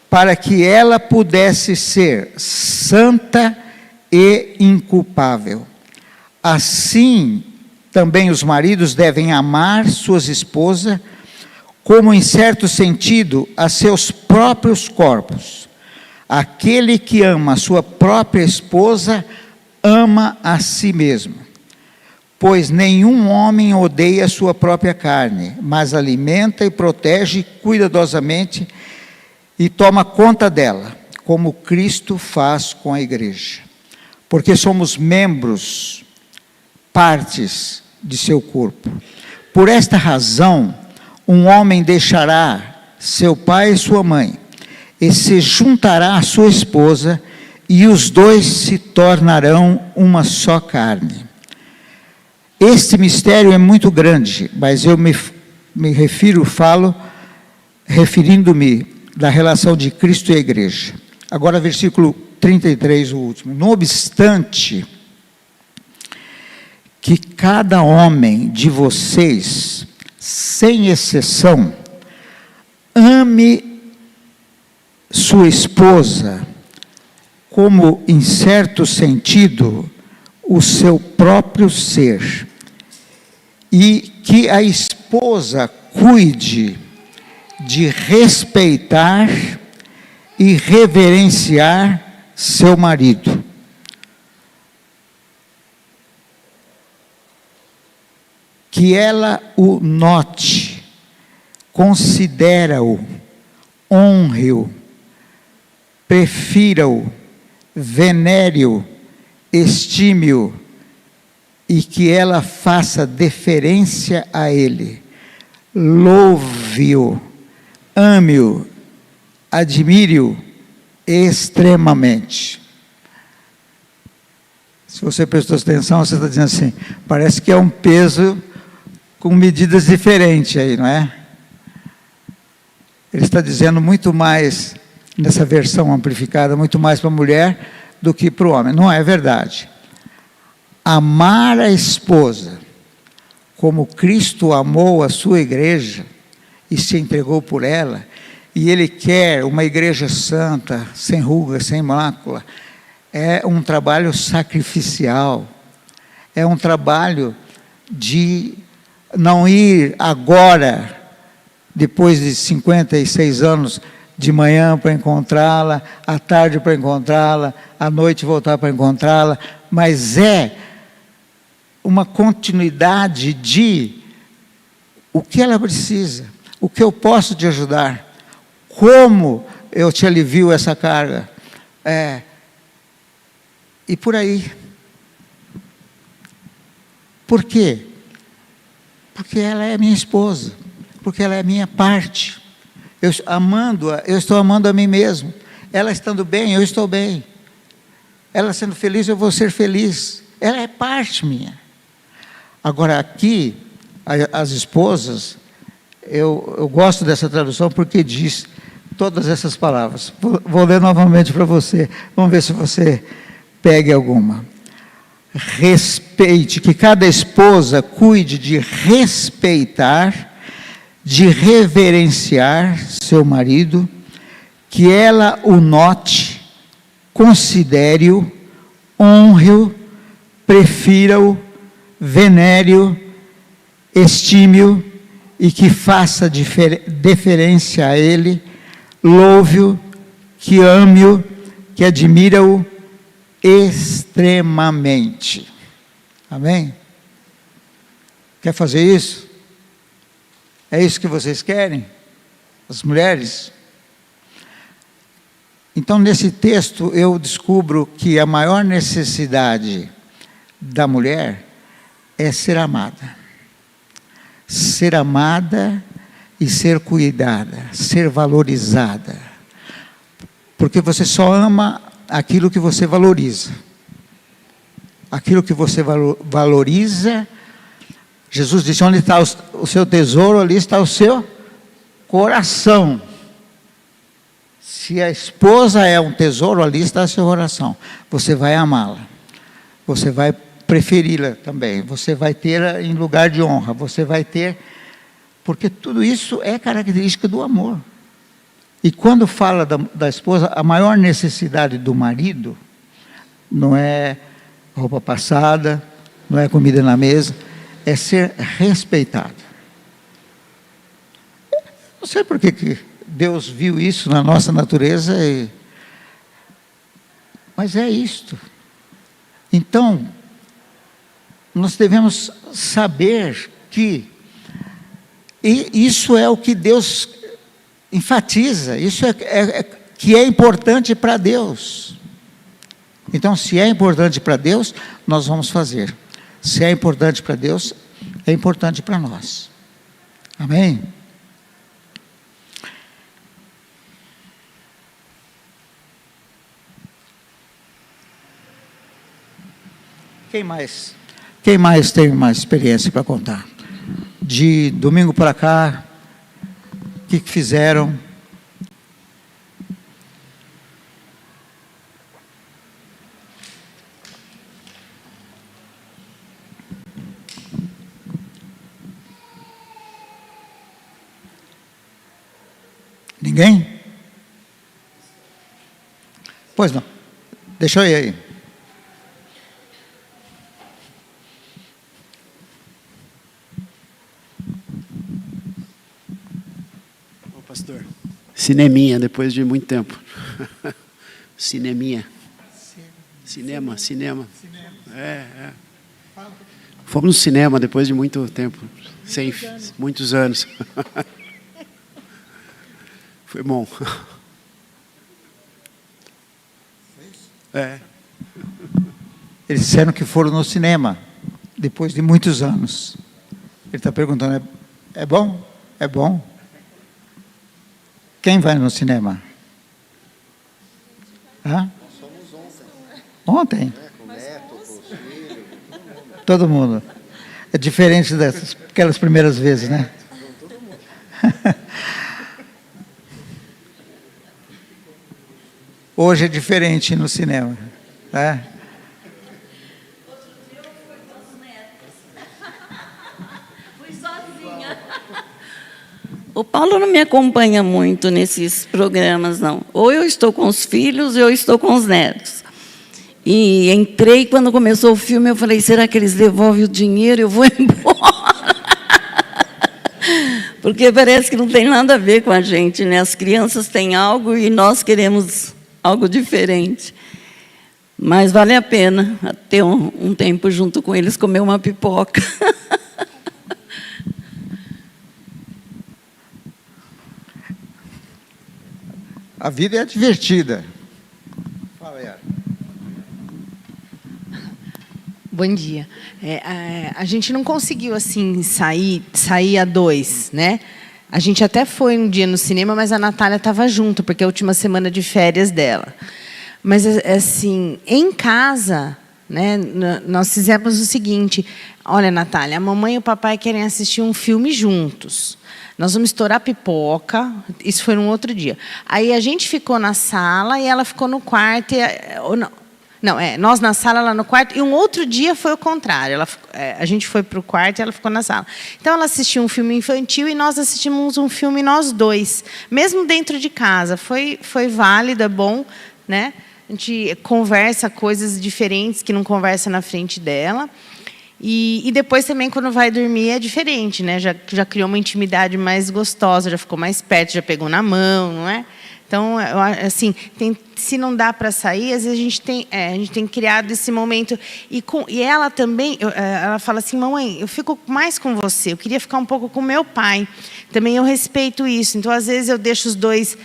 para que ela pudesse ser santa e inculpável. Assim, também os maridos devem amar suas esposas, como em certo sentido, a seus próprios corpos. Aquele que ama a sua própria esposa, ama a si mesmo. Pois nenhum homem odeia a sua própria carne, mas alimenta e protege cuidadosamente e toma conta dela, como Cristo faz com a igreja. Porque somos membros, partes de seu corpo. Por esta razão, um homem deixará seu pai e sua mãe, e se juntará à sua esposa, e os dois se tornarão uma só carne. Este mistério é muito grande, mas eu me referindo-me da relação de Cristo e a igreja. Agora, versículo 33, o último. Não obstante que cada homem de vocês, sem exceção, ame sua esposa como, em certo sentido, o seu próprio ser, e que a esposa cuide de respeitar e reverenciar seu marido. Que ela o note, considere-o, honre-o, prefira-o, venere-o, estime-o, e que ela faça deferência a ele, louve-o, ame-o, admire-o extremamente. Se você prestou atenção, você está dizendo assim, parece que é um peso com medidas diferentes aí, não é? Ele está dizendo muito mais, nessa versão amplificada, muito mais para a mulher do que para o homem. Não é verdade. Amar a esposa como Cristo amou a sua igreja e se entregou por ela, e Ele quer uma igreja santa, sem ruga, sem mácula, é um trabalho sacrificial, é um trabalho de não ir agora, depois de 56 anos, de manhã para encontrá-la, à tarde para encontrá-la, à noite voltar para encontrá-la, mas é uma continuidade de o que ela precisa, o que eu posso te ajudar, como eu te alivio essa carga, e por aí. Por quê? Porque ela é minha esposa, porque ela é minha parte. Amando-a, eu estou amando a mim mesmo. Ela estando bem, eu estou bem. Ela sendo feliz, eu vou ser feliz. Ela é parte minha. Agora, aqui, as esposas, eu gosto dessa tradução porque diz todas essas palavras. Vou ler novamente para você. Vamos ver se você pega alguma. Respeite, que cada esposa cuide de respeitar, de reverenciar seu marido, que ela o note, considere-o, honre-o, prefira-o, venere-o, estime-o e que faça deferência a ele, louve-o, que ame-o, que admira-o extremamente. Amém? Quer fazer isso? É isso que vocês querem? As mulheres? Então, nesse texto, eu descubro que a maior necessidade da mulher é ser amada. Ser amada e ser cuidada, ser valorizada. Porque você só ama aquilo que você valoriza. Aquilo que você valoriza. Jesus disse, onde está o seu tesouro, ali está o seu coração. Se a esposa é um tesouro, ali está o seu coração. Você vai amá-la. Você vai preferi-la também. Você vai ter em lugar de honra. Você vai ter... Porque tudo isso é característica do amor. E quando fala da esposa, a maior necessidade do marido não é roupa passada, não é comida na mesa, é ser respeitado. Não sei por que Deus viu isso na nossa natureza, mas é isto. Então, nós devemos saber que isso é o que Deus enfatiza, isso que é importante para Deus. Então, se é importante para Deus, nós vamos fazer. Se é importante para Deus, é importante para nós. Amém? Quem mais tem mais experiência para contar? De domingo para cá, o que fizeram? Ninguém? Pois não. Deixa eu ir aí. Ô, pastor. Cineminha, depois de muito tempo. Cineminha. Cinema. É. Fomos no cinema depois de muito tempo. Muitos anos. Foi bom. É. Eles disseram que foram no cinema, depois de muitos anos. Ele está perguntando, é bom? É bom. Quem vai no cinema? Hã? Ontem? Todo mundo. É diferente daquelas primeiras vezes, né? Hoje é diferente no cinema. né? O Paulo não me acompanha muito nesses programas, não. Ou eu estou com os filhos, ou eu estou com os netos. E entrei, quando começou o filme, eu falei, será que eles devolvem o dinheiro? Eu vou embora. Porque parece que não tem nada a ver com a gente, né? As crianças têm algo e nós queremos algo diferente. Mas vale a pena ter um tempo junto com eles, comer uma pipoca. A vida é divertida. Fala, Yara. Bom dia. A gente não conseguiu assim sair a dois, né? A gente até foi um dia no cinema, mas a Natália estava junto, porque é a última semana de férias dela. Mas assim, em casa, né? Nós fizemos o seguinte: olha, Natália, a mamãe e o papai querem assistir um filme juntos. Nós vamos estourar pipoca. Isso foi num outro dia. Aí a gente ficou na sala e ela ficou no quarto. Nós na sala, ela no quarto. E um outro dia foi o contrário. A gente foi para o quarto e ela ficou na sala. Então, ela assistiu um filme infantil e nós assistimos um filme nós dois. Mesmo dentro de casa. Foi válido, é bom, né? A gente conversa coisas diferentes que não conversa na frente dela. E depois também, quando vai dormir, é diferente, né? Já criou uma intimidade mais gostosa, já ficou mais perto, já pegou na mão, não é? Então, assim, se não dá para sair, às vezes a gente tem criado esse momento. E ela também, ela fala assim, mamãe, eu fico mais com você, eu queria ficar um pouco com meu pai. Também eu respeito isso. Então, às vezes, eu deixo os dois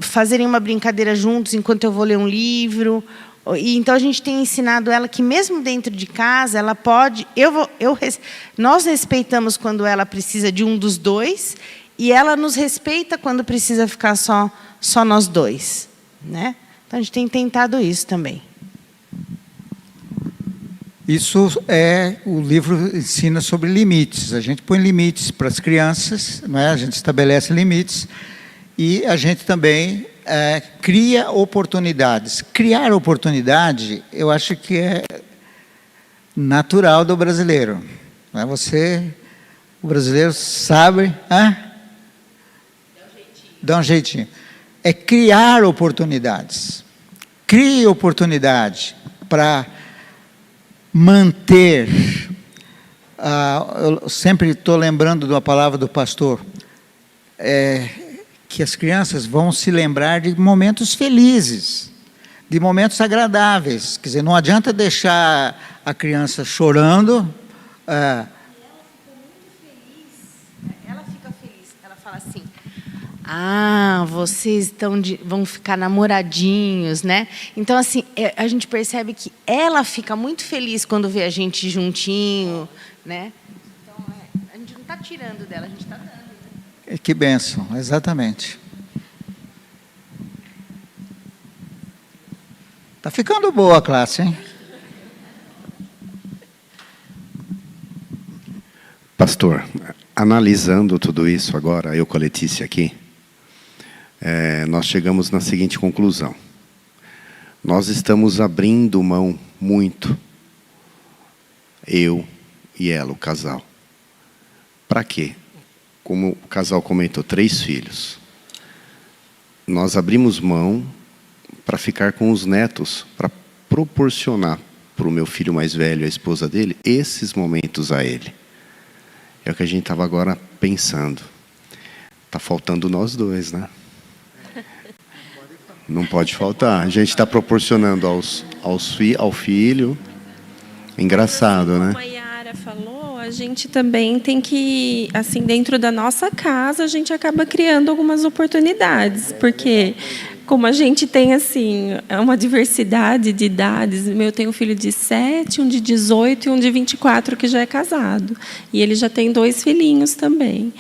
fazerem uma brincadeira juntos enquanto eu vou ler um livro. E então a gente tem ensinado ela que mesmo dentro de casa ela pode. Nós respeitamos quando ela precisa de um dos dois e ela nos respeita quando precisa ficar só nós dois, né? Então a gente tem tentado isso também. Isso o livro ensina sobre limites. A gente põe limites para as crianças, não é? A gente estabelece limites e a gente também cria oportunidades. Criar oportunidade, eu acho que é natural do brasileiro. Não é? O brasileiro sabe, dá um jeitinho. É criar oportunidades. Crie oportunidade para manter. Eu sempre estou lembrando de uma palavra do pastor. Que as crianças vão se lembrar de momentos felizes, de momentos agradáveis. Quer dizer, não adianta deixar a criança chorando. Ela fica feliz. Ela fala assim, vocês vão ficar namoradinhos, né? Então, assim, a gente percebe que ela fica muito feliz quando vê a gente juntinho, né? Então, a gente não está tirando dela, a gente está dando. Que bênção, exatamente. Está ficando boa a classe, hein? Pastor, analisando tudo isso agora, eu com a Letícia aqui, nós chegamos na seguinte conclusão. Nós estamos abrindo mão muito, eu e ela, o casal. Para quê? Como o casal comentou, 3 filhos. Nós abrimos mão para ficar com os netos, para proporcionar para o meu filho mais velho, a esposa dele, esses momentos a ele. É o que a gente estava agora pensando. Está faltando nós dois, né? Não pode faltar. A gente está proporcionando ao filho. Engraçado, né? Como a Yara falou, a gente também tem que, assim, dentro da nossa casa, a gente acaba criando algumas oportunidades, porque como a gente tem, assim, uma diversidade de idades, eu tenho um filho de 7, um de 18 e um de 24 que já é casado, e ele já tem 2 filhinhos também.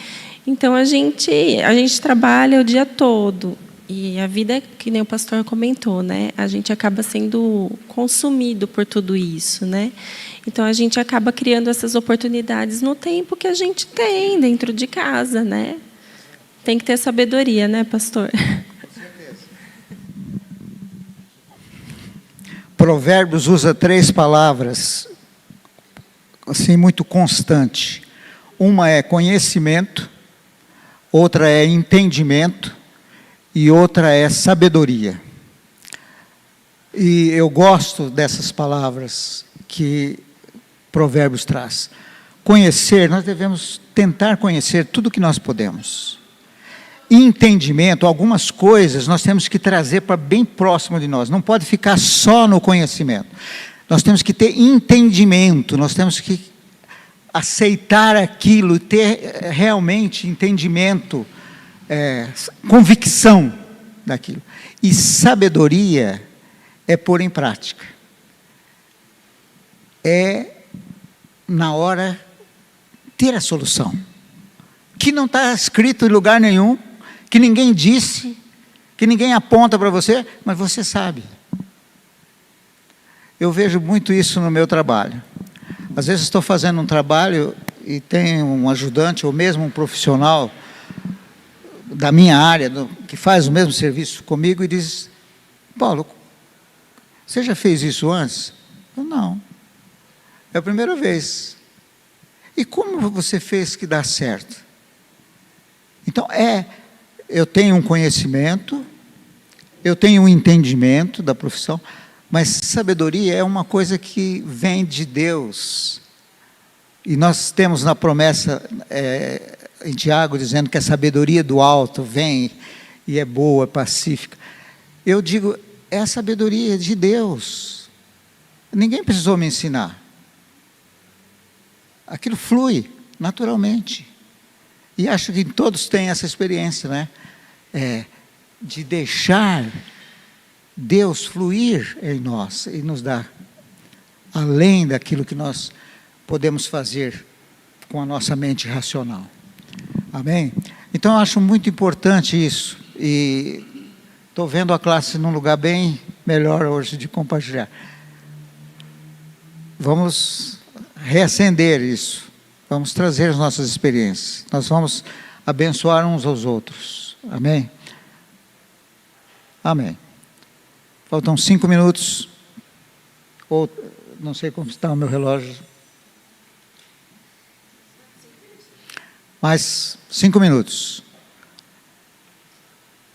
Então a gente trabalha o dia todo. E a vida, que nem o pastor comentou, né? A gente acaba sendo consumido por tudo isso, né? Então a gente acaba criando essas oportunidades no tempo que a gente tem dentro de casa, né? Tem que ter sabedoria, né, pastor? Provérbios usa 3 palavras, assim, muito constante. Uma é conhecimento, outra é entendimento e outra é sabedoria. E eu gosto dessas palavras que Provérbios traz. Conhecer, nós devemos tentar conhecer tudo que nós podemos. Entendimento, algumas coisas nós temos que trazer para bem próximo de nós. Não pode ficar só no conhecimento. Nós temos que ter entendimento, nós temos que aceitar aquilo, ter realmente entendimento, convicção daquilo. E sabedoria é pôr em prática. É, na hora, ter a solução. Que não está escrito em lugar nenhum, que ninguém disse, que ninguém aponta para você, mas você sabe. Eu vejo muito isso no meu trabalho. Às vezes estou fazendo um trabalho e tem um ajudante ou mesmo um profissional da minha área, que faz o mesmo serviço comigo e diz: Paulo, você já fez isso antes? Eu, não. É a primeira vez. E como você fez que dá certo? Então, eu tenho um conhecimento, eu tenho um entendimento da profissão, mas sabedoria é uma coisa que vem de Deus. E nós temos na promessa, em Tiago, dizendo que a sabedoria do alto vem e é boa, é pacífica. Eu digo, é a sabedoria de Deus. Ninguém precisou me ensinar. Aquilo flui naturalmente. E acho que todos têm essa experiência, né? De deixar Deus fluir em nós e nos dar além daquilo que nós podemos fazer com a nossa mente racional. Amém? Então, eu acho muito importante isso. E estou vendo a classe num lugar bem melhor hoje de compartilhar. Vamos reacender isso. Vamos trazer as nossas experiências. Nós vamos abençoar uns aos outros. Amém? Amém. Faltam 5 minutos. Ou, não sei como está o meu relógio. Mais 5 minutos.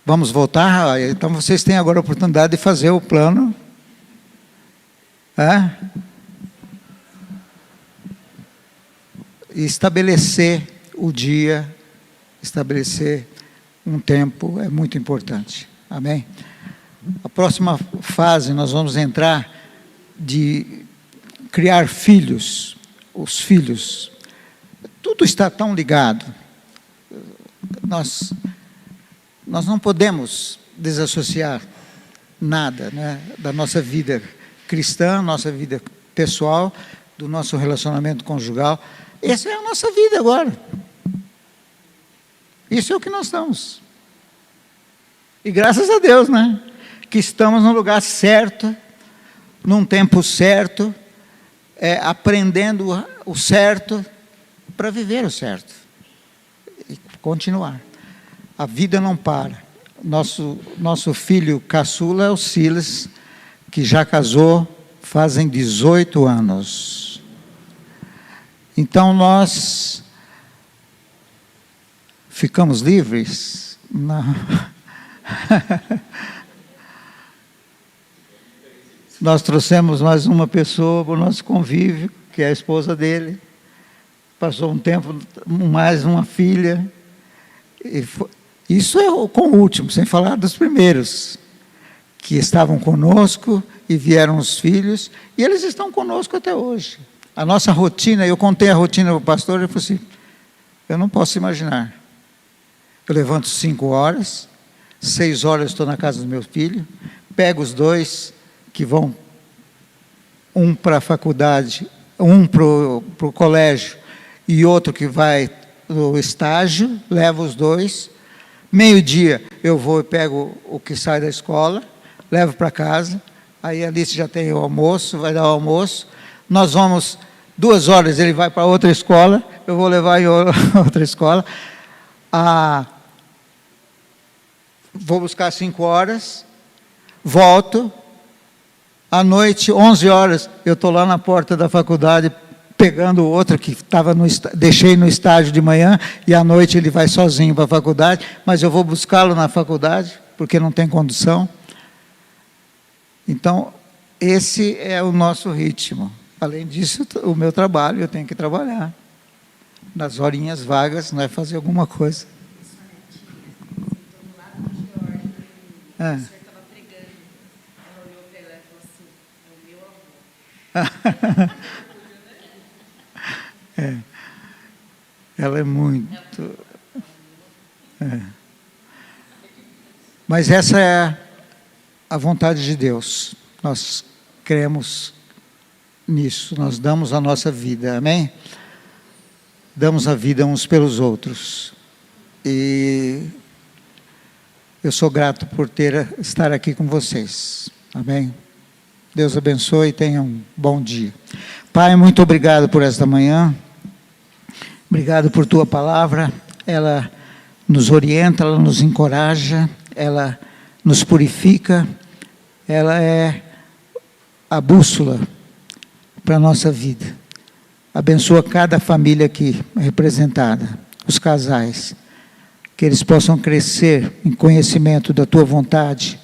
Vamos voltar? Então vocês têm agora a oportunidade de fazer o plano. E estabelecer o dia, estabelecer um tempo é muito importante. Amém? A próxima fase nós vamos entrar de criar filhos, os filhos. Tudo está tão ligado. Nós não podemos desassociar nada, né, da nossa vida cristã, nossa vida pessoal, do nosso relacionamento conjugal. Essa é a nossa vida agora. Isso é o que nós estamos. E graças a Deus, né? Que estamos no lugar certo, num tempo certo, aprendendo o certo, para viver o certo. E continuar. A vida não para. Nosso filho caçula é o Silas, que já casou fazem 18 anos. Então, nós ficamos livres? Não. Nós trouxemos mais uma pessoa para o nosso convívio, que é a esposa dele. Passou um tempo, mais uma filha. Isso é com o último, sem falar dos primeiros, que estavam conosco e vieram os filhos, e eles estão conosco até hoje. A nossa rotina, eu contei a rotina para o pastor, ele falou assim, eu não posso imaginar. Eu levanto 5 horas, 6 horas estou na casa do meu filho, pego os 2 que vão, um para a faculdade, um para o colégio, e outro que vai no estágio, levo os 2. Meio-dia eu vou e pego o que sai da escola, levo para casa, aí a Alice já tem o almoço, vai dar o almoço. Nós vamos, 2 horas ele vai para outra escola, eu vou levar em outra escola. Vou buscar 5 horas, volto, À noite, 11 horas, eu estou lá na porta da faculdade, pegando o outro que deixei no estágio de manhã, e à noite ele vai sozinho para a faculdade, mas eu vou buscá-lo na faculdade, porque não tem condução. Então, esse é o nosso ritmo. Além disso, o meu trabalho, eu tenho que trabalhar. Nas horinhas vagas, não é fazer alguma coisa. É. É. Ela é muito. É. Mas essa é a vontade de Deus. Nós cremos nisso. Nós damos a nossa vida. Amém? Damos a vida uns pelos outros. E eu sou grato por estar aqui com vocês. Amém? Deus abençoe e tenha um bom dia. Pai, muito obrigado por esta manhã. Obrigado por tua palavra. Ela nos orienta, ela nos encoraja, ela nos purifica. Ela é a bússola para a nossa vida. Abençoa cada família aqui representada, os casais, que eles possam crescer em conhecimento da tua vontade,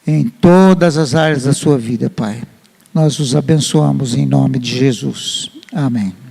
em todas as áreas da sua vida, Pai. Nós os abençoamos em nome de Jesus. Amém.